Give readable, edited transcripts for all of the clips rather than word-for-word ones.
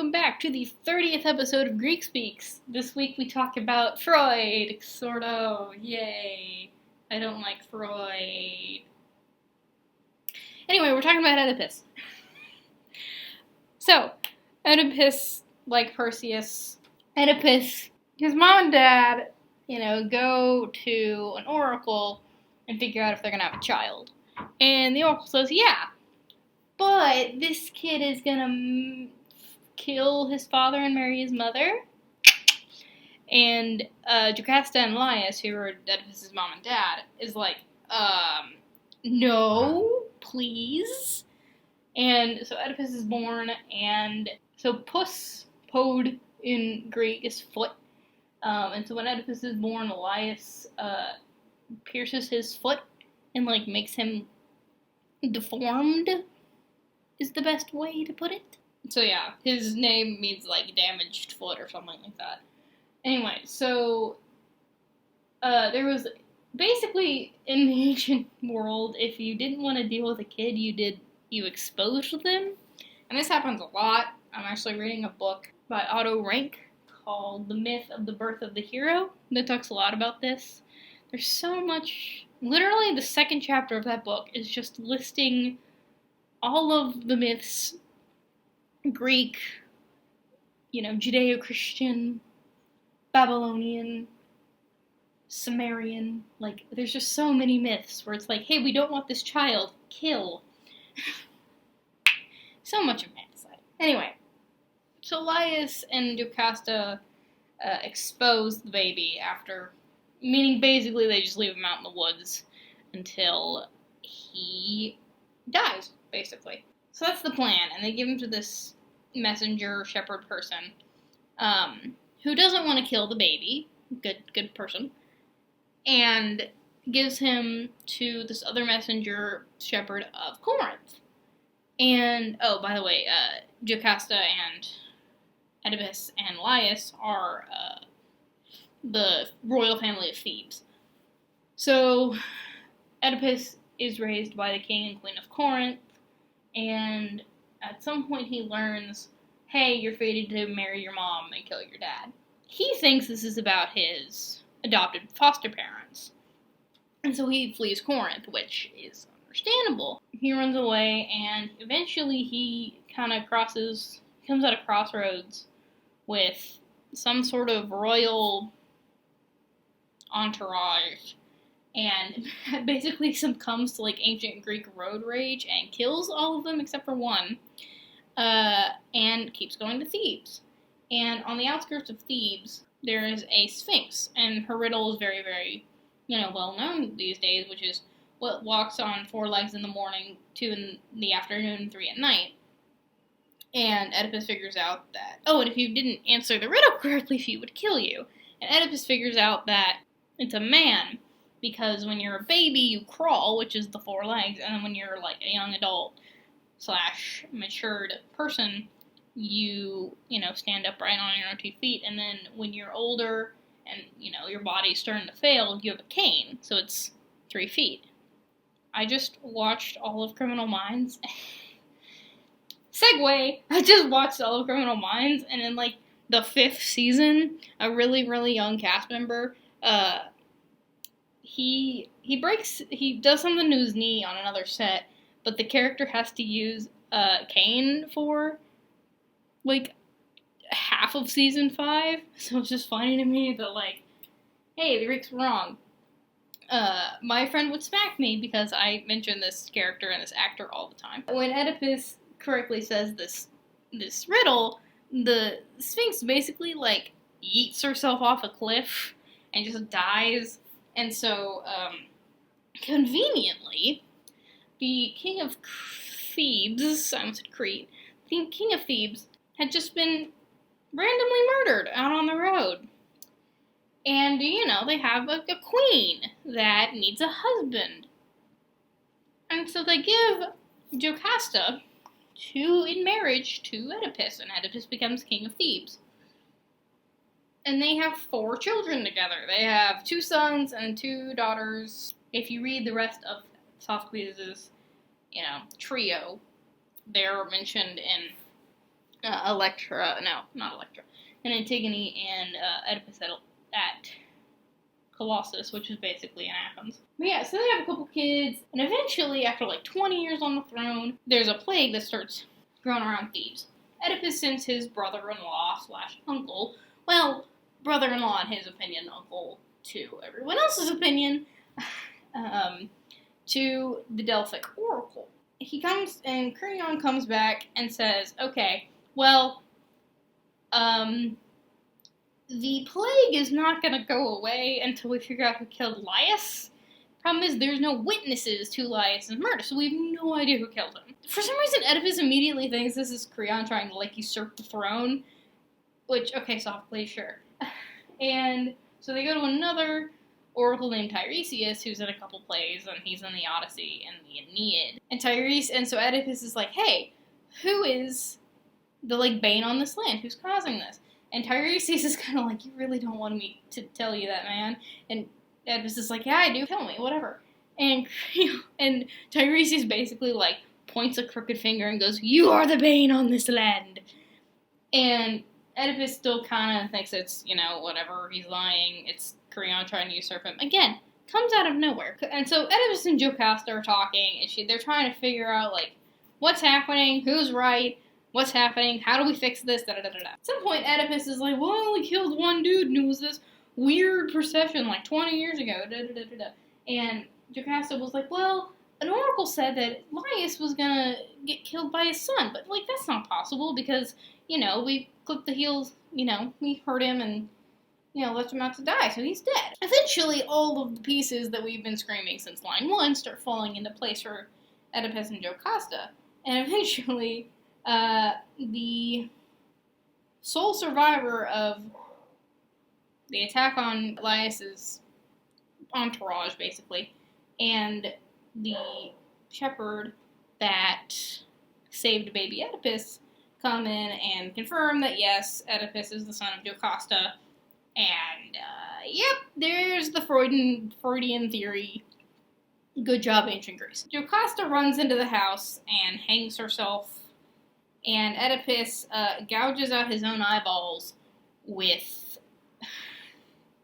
welcome back to the 30th episode of Greek Speaks. This week we talk about Freud, sort of, yay. I don't like Freud. Anyway, we're talking about Oedipus. So, Oedipus, like Perseus, Oedipus, his mom and dad, go to an oracle and figure out if they're going to have a child. And the oracle says, yeah, but this kid is going to kill his father and marry his mother. And Jocasta and Laius, who are Oedipus' mom and dad, is like, no, please. And so Oedipus is born, and so pus, pod in Greek, is foot. And so when Oedipus is born, Laius pierces his foot and, makes him deformed, is the best way to put it. So yeah, his name means, damaged foot or something like that. Anyway, so there was basically, in the ancient world, if you didn't want to deal with a kid, you exposed them. And this happens a lot. I'm actually reading a book by Otto Rank called The Myth of the Birth of the Hero that talks a lot about this. There's so much, literally the second chapter of that book is just listing all of the myths, Greek, Judeo-Christian, Babylonian, Sumerian, there's just so many myths where it's like, hey, we don't want this child, kill. So much infanticide. Anyway, so Laius and Jocasta expose the baby after, meaning basically they just leave him out in the woods until he dies, basically. So that's the plan, and they give him to this messenger shepherd person, who doesn't want to kill the baby, good person, and gives him to this other messenger shepherd of Corinth. And, oh, by the way, Jocasta and Oedipus and Laius are the royal family of Thebes. So, Oedipus is raised by the king and queen of Corinth, and at some point he learns, hey, you're fated to marry your mom and kill your dad. He thinks this is about his adopted foster parents. And so he flees Corinth, which is understandable. He runs away, and eventually he kind of comes at a crossroads with some sort of royal entourage, and basically succumbs to ancient Greek road rage and kills all of them except for one, and keeps going to Thebes. And on the outskirts of Thebes, there is a sphinx, and her riddle is very, very, well known these days, which is what walks on 4 legs in the morning, 2 in the afternoon, and 3 at night. And Oedipus figures out that, and if you didn't answer the riddle correctly, he would kill you. And Oedipus figures out that it's a man, because when you're a baby, you crawl, which is the 4 legs, and then when you're a young adult / matured person, you stand upright on your own 2 feet, and then when you're older and, your body's starting to fail, you have a cane, so it's 3 feet. I just watched all of Criminal Minds. Segue! I just watched all of Criminal Minds, and in, the 5th season, a really, really young cast member, he does something to his knee on another set, but the character has to use a cane for, half of season 5, so it's just funny to me that, hey, the Greeks were wrong. My friend would smack me because I mention this character and this actor all the time. When Oedipus correctly says this riddle, the Sphinx basically, yeets herself off a cliff and just dies. And so, conveniently, the king of Thebes, I almost said Crete, the king of Thebes had just been randomly murdered out on the road. And, they have a queen that needs a husband. And so they give Jocasta in marriage to Oedipus, and Oedipus becomes king of Thebes. And they have 4 children together. They have 2 sons and 2 daughters. If you read the rest of Sophocles' trio, they're mentioned in and Antigone and Oedipus at Colossus, which is basically in Athens. But yeah, so they have a couple kids, and eventually, after like 20 years on the throne, there's a plague that starts growing around Thebes. Oedipus sends his brother-in-law / uncle, well, brother-in-law in his opinion, uncle to everyone else's opinion, to the Delphic oracle. He comes, and Creon comes back and says, okay, well, the plague is not going to go away until we figure out who killed Laius. Problem is, there's no witnesses to Laius' murder, so we have no idea who killed him. For some reason, Oedipus immediately thinks this is Creon trying to, like, usurp the throne, which, okay, softly, sure. And so they go to another oracle named Tiresias, who's in a couple plays, and he's in the Odyssey and the Aeneid. And so Oedipus is like, hey, who is the, like, bane on this land? Who's causing this? And Tiresias is kind of like, you really don't want me to tell you that, man. And Oedipus is like, yeah, I do. Tell me, whatever. And Tiresias basically, like, points a crooked finger and goes, you are the bane on this land. And Oedipus still kind of thinks it's, whatever, he's lying. It's Creon trying to usurp him. Again, comes out of nowhere. And so Oedipus and Jocasta are talking, and they're trying to figure out, like, what's happening, who's right, what's happening, how do we fix this, da-da-da-da-da. At some point, Oedipus is like, well, I only killed one dude, and it was this weird procession, like, 20 years ago, da-da-da-da-da. And Jocasta was like, well, an oracle said that Laius was gonna get killed by his son, but, like, that's not possible, because, we clipped the heels, we hurt him, and, left him out to die, so he's dead. Eventually, all of the pieces that we've been screaming since line 1 start falling into place for Oedipus and Jocasta, and eventually, the sole survivor of the attack on Laius's entourage, basically, and the shepherd that saved baby Oedipus come in and confirm that, yes, Oedipus is the son of Jocasta, and, yep, there's the Freudian theory. Good job, ancient Greece. Jocasta runs into the house and hangs herself, and Oedipus gouges out his own eyeballs with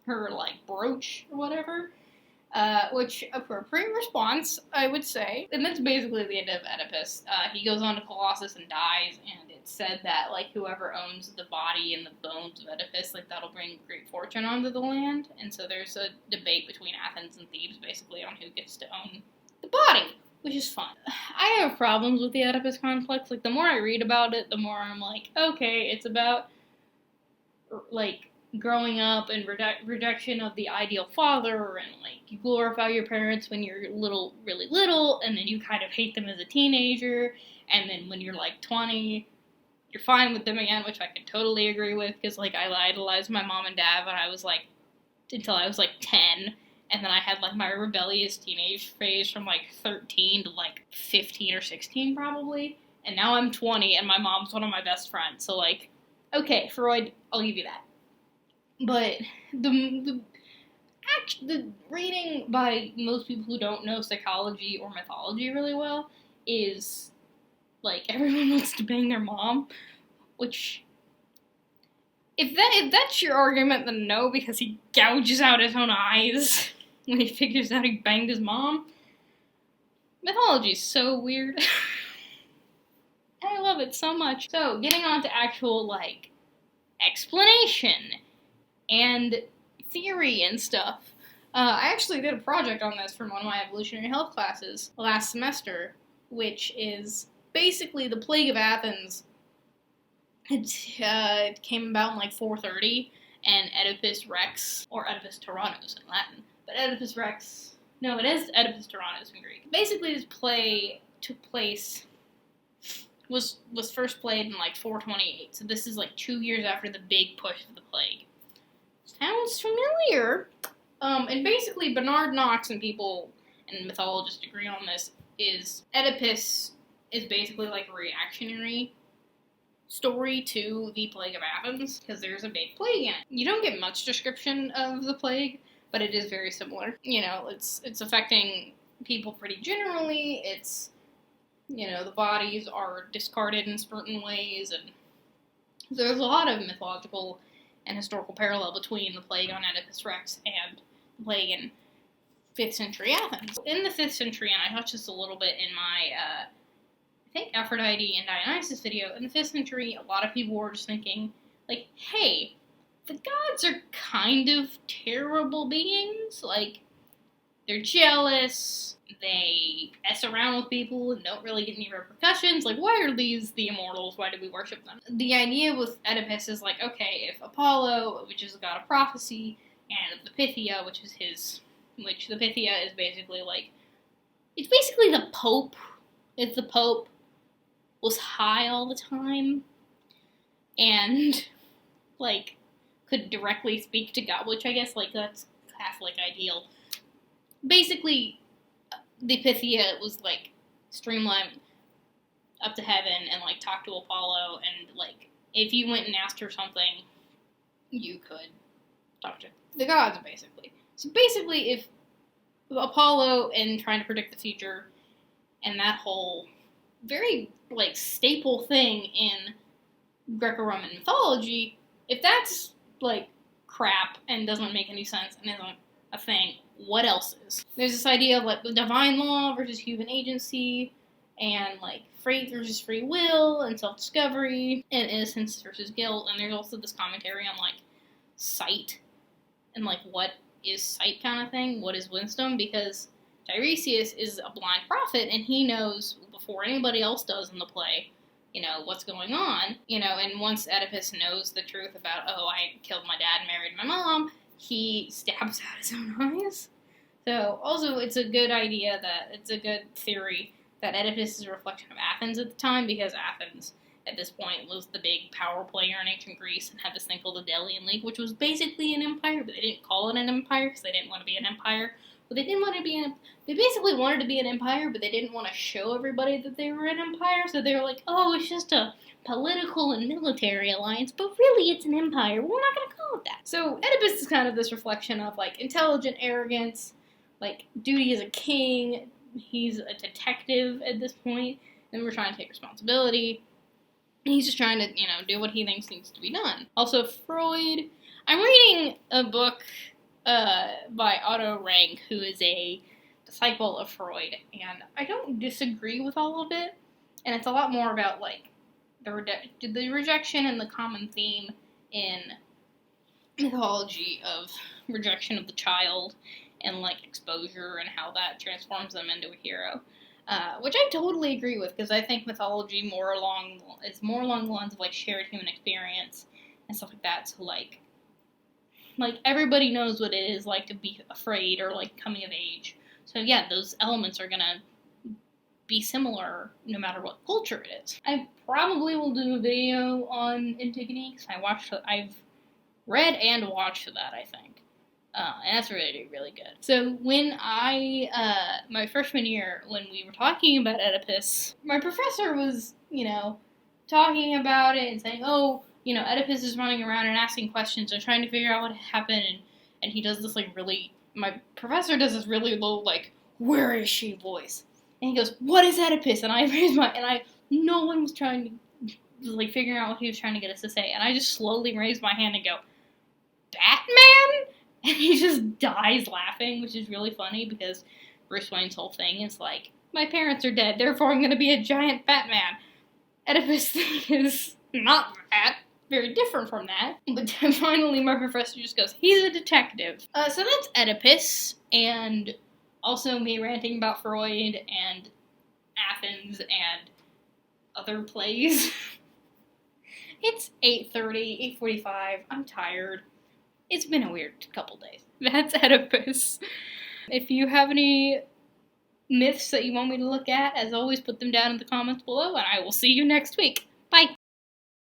her, like, brooch or whatever, which, appropriate response, I would say. And that's basically the end of Oedipus. He goes on to Colossus and dies, and it's said that, like, whoever owns the body and the bones of Oedipus, like, that'll bring great fortune onto the land. And so there's a debate between Athens and Thebes, basically, on who gets to own the body, which is fun. I have problems with the Oedipus complex. Like, the more I read about it, the more I'm like, okay, it's about, like, growing up and rejection of the ideal father, and, like, you glorify your parents when you're really little, and then you kind of hate them as a teenager, and then when you're, like, 20, you're fine with them again, which I can totally agree with, because, like, I idolized my mom and dad when I was, like, until I was, like, 10, and then I had, like, my rebellious teenage phase from, like, 13 to, like, 15 or 16, probably, and now I'm 20, and my mom's one of my best friends, so, like, okay, Freud, I'll give you that. But the reading by most people who don't know psychology or mythology really well is, like, everyone wants to bang their mom, which, if that's your argument, then no, because he gouges out his own eyes when he figures out he banged his mom. Mythology's so weird. I love it so much. So, getting on to actual, like, explanation and theory and stuff. I actually did a project on this from one of my evolutionary health classes last semester, which is basically the plague of Athens. It came about in, like, 430, and Oedipus Rex, or Oedipus Tyrannus in Latin, but Oedipus Rex, no, it is Oedipus Tyrannus in Greek. Basically, this play took place, was first played in, like, 428, so this is, like, 2 years after the big push of the plague. Sounds familiar. And basically, Bernard Knox and people and mythologists agree on this, is Oedipus is basically like a reactionary story to the plague of Athens, because there's a big plague in it. You don't get much description of the plague, but it is very similar. It's affecting people pretty generally. It's, the bodies are discarded in certain ways, and So there's a lot of mythological and historical parallel between the plague on Oedipus Rex and the plague in 5th century Athens. In the 5th century, and I touched this a little bit in my, I think, Aphrodite and Dionysus video, in the 5th century, a lot of people were just thinking, like, hey, the gods are kind of terrible beings. Like, they're jealous, they mess around with people and don't really get any repercussions. Like, why are these the immortals? Why do we worship them? The idea with Oedipus is like, okay, if Apollo, which is a god of prophecy, and the Pythia, which the Pythia is basically like, it's basically the Pope. If the Pope was high all the time and, like, could directly speak to God, which I guess, like, that's Catholic ideal. Basically, the Pythia was, like, streamlined up to heaven and, like, talked to Apollo, and, like, if you went and asked her something, you could talk to the gods, basically. So basically, if Apollo and trying to predict the future and that whole very, like, staple thing in Greco-Roman mythology, if that's, like, crap and doesn't make any sense and isn't a thing, what else is? There's this idea of, like, the divine law versus human agency, and, like, fate versus free will, and self-discovery, and innocence versus guilt, and there's also this commentary on, like, sight, and, like, what is sight kind of thing, what is wisdom, because Tiresias is a blind prophet, and he knows, before anybody else does in the play, you know, what's going on, you know, and once Oedipus knows the truth about, oh, I killed my dad and married my mom, he stabs out his own eyes. So, also, it's a good idea it's a good theory that Oedipus is a reflection of Athens at the time, because Athens, at this point, was the big power player in ancient Greece and had this thing called the Delian League, which was basically an empire, but they didn't call it an empire because they didn't want to be an empire. But they basically wanted to be an empire, but they didn't want to show everybody that they were an empire, so they were like, oh, it's just a political and military alliance, but really it's an empire. We're not going to call it that. So Oedipus is kind of this reflection of, like, intelligent arrogance, like, duty as a king. He's a detective at this point, and we're trying to take responsibility. He's just trying to, you know, do what he thinks needs to be done. Also, Freud. I'm reading a book by Otto Rank, who is a disciple of Freud, and I don't disagree with all of it, and it's a lot more about, like, the rejection and the common theme in mythology of rejection of the child and, like, exposure and how that transforms them into a hero, which I totally agree with, because I think mythology is more along the lines of, like, shared human experience and stuff like that, so, like, everybody knows what it is like to be afraid or, like, coming of age. So, yeah, those elements are gonna be similar no matter what culture it is. I probably will do a video on Antigone, because I've read and watched that, I think. And that's really, really good. So when my freshman year, when we were talking about Oedipus, my professor was, you know, talking about it and saying, oh, you know, Oedipus is running around and asking questions and trying to figure out what happened, and he does this, like, my professor does this really low, like, where is she voice? And he goes, what is Oedipus? And I raised no one was trying to, like, figuring out what he was trying to get us to say, and I just slowly raised my hand and go, Batman? And he just dies laughing, which is really funny, because Bruce Wayne's whole thing is like, my parents are dead, therefore I'm gonna be a giant Batman. Oedipus is not that. Very different from that. But then finally my professor just goes, he's a detective. So that's Oedipus, and also me ranting about Freud and Athens and other plays. It's 8:30, 8:45, I'm tired. It's been a weird couple days. That's Oedipus. If you have any myths that you want me to look at, as always, put them down in the comments below, and I will see you next week.